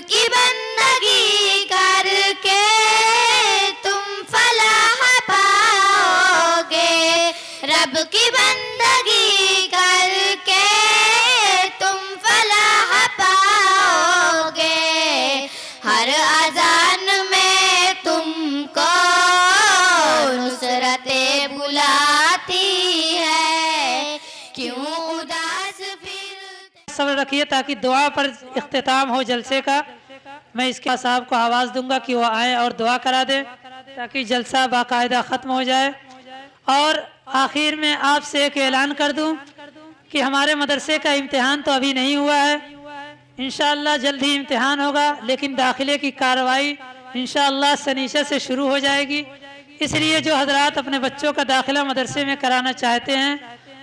की बंदगी करके तुम फलाह पाओगे, रब की बंदगी करके तुम फलाह पाओगे। हर अजान में तुमको नुसरतें बुलाती है, क्यों उदास फिर। सब्र रखिए ताकि दुआ पर इख्तिताम हो जलसे का। मैं इसके साहब को आवाज़ दूंगा कि वो आए और दुआ करा दे ताकि जलसा बाकायदा ख़त्म हो जाए। और आखिर में आपसे एक ऐलान कर दूं कि हमारे मदरसे का इम्तिहान तो अभी नहीं हुआ है, इंशाअल्लाह जल्द ही इम्तिहान होगा, लेकिन दाखिले की कार्रवाई इंशाअल्लाह शनिचर से शुरू हो जाएगी। इसलिए जो हजरात अपने बच्चों का दाखिला मदरसे में कराना चाहते हैं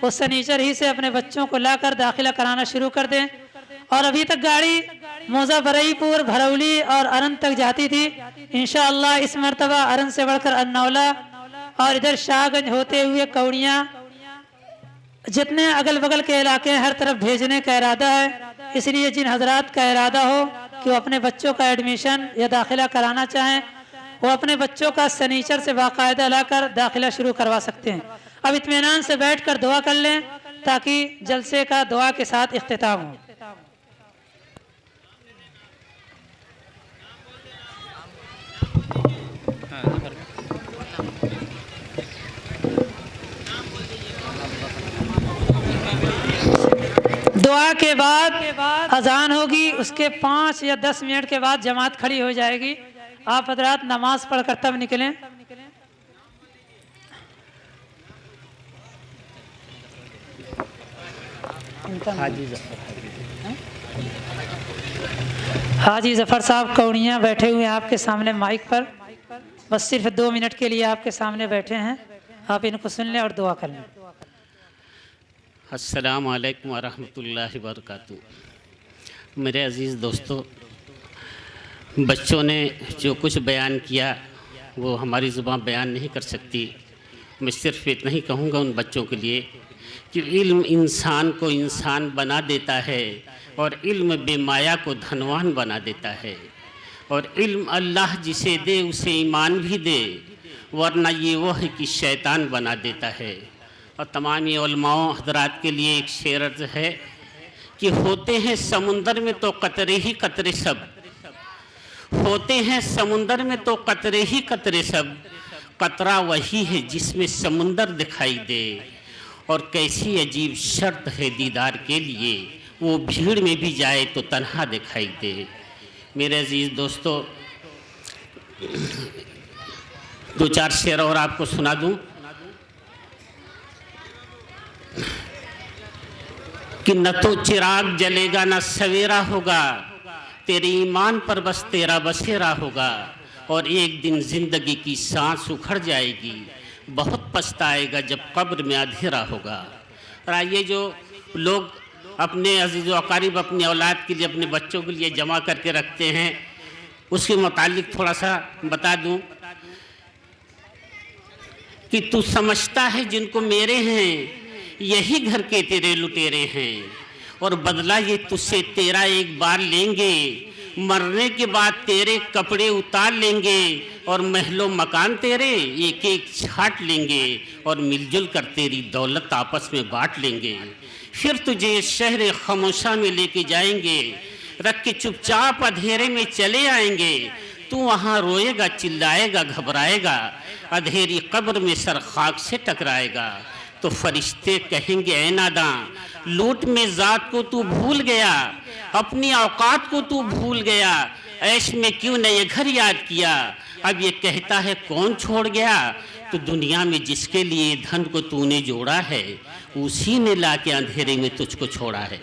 वो शनिचर ही से अपने बच्चों को लाकर दाखिला कराना शुरू कर दें। और अभी तक गाड़ी मौजा बरईपुर, भरौली और अरन तक जाती थी, इंशाअल्लाह इस मरतबा अरन से बढ़कर अन्नौला और इधर शाहगंज होते हुए कौड़ियाँ, जितने अगल बगल के इलाके हैं हर तरफ भेजने का इरादा है। इसलिए जिन हजरात का इरादा हो कि वो अपने बच्चों का एडमिशन या दाखिला कराना चाहें वो अपने बच्चों का शनिचर से बाकायदा लाकर दाखिला शुरू करवा सकते हैं। अब इत्मीनान से बैठकर दुआ कर लें ताकि जलसे का दुआ के साथ इख्तिताम हो। दुआ के बाद अजान होगी, उसके 5 या 10 मिनट के बाद जमात खड़ी हो जाएगी। आप हजरात नमाज पढ़कर तब निकलें। हाजी जफर साहब कौड़ियाँ बैठे हुए हैं आपके सामने माइक पर, बस सिर्फ 2 मिनट के लिए आपके सामने बैठे हैं, आप इनको सुन लें और दुआ कर लें। अस्सलाम वालेकुम वरहमतुल्लाहि वबरकातुहू। मेरे अज़ीज़ दोस्तों, बच्चों ने जो कुछ बयान किया वो हमारी ज़ुबान बयान नहीं कर सकती। मैं सिर्फ इतना ही कहूँगा उन बच्चों के लिए कि इल्म इंसान को इंसान बना देता है और इल्म बेमाया को धनवान बना देता है। और इल्म अल्लाह जिसे दे उसे ईमान भी दे, वरना ये वो है कि शैतान बना देता है। और तमाम उलमाओं हजरात के लिए एक शेर अर्ज़ है कि होते हैं समुंदर में तो कतरे ही कतरे सब, होते हैं समुंदर में तो कतरे ही कतरे सब, कतरा वही है जिसमें समुंदर दिखाई दे। और कैसी अजीब शर्त है दीदार के लिए, वो भीड़ में भी जाए तो तन्हा दिखाई दे। मेरे अजीज़ दोस्तों, 2-4 शेर और आपको सुना दूं कि न तो चिराग जलेगा न सवेरा होगा, तेरे ईमान पर बस तेरा बसेरा होगा। और एक दिन जिंदगी की सांस उखड़ जाएगी, बहुत पछताएगा जब कब्र में अंधेरा होगा। और आइए जो लोग अपने अजीज़ व अकारीब अपनी औलाद के लिए, अपने बच्चों के लिए जमा करके रखते हैं, उसके मुतालिक थोड़ा सा बता दूं कि तू समझता है जिनको मेरे हैं यही घर के तेरे लुटेरे हैं, और बदला ये तुझसे तेरा एक बार लेंगे, मरने के बाद तेरे कपड़े उतार लेंगे और महलो मकान तेरे एक एक छाट लेंगे, और मिलजुल कर तेरी दौलत आपस में बांट लेंगे। फिर तुझे शहर खामोशा में लेके जाएंगे, रख के चुपचाप अंधेरे में चले आएंगे। तू वहाँ रोएगा, चिल्लाएगा, घबराएगा, अंधेरी कब्र में सर खाक से टकराएगा। तो फरिश्ते कहेंगे ऐ नादां, लूट में ज़ात को तू भूल गया, अपनी औकात को तू भूल गया, ऐश में क्यों न ये घर याद किया। अब ये कहता है कौन छोड़ गया, तो दुनिया में जिसके लिए धन को तूने जोड़ा है उसी ने लाके अंधेरे में तुझको छोड़ा है।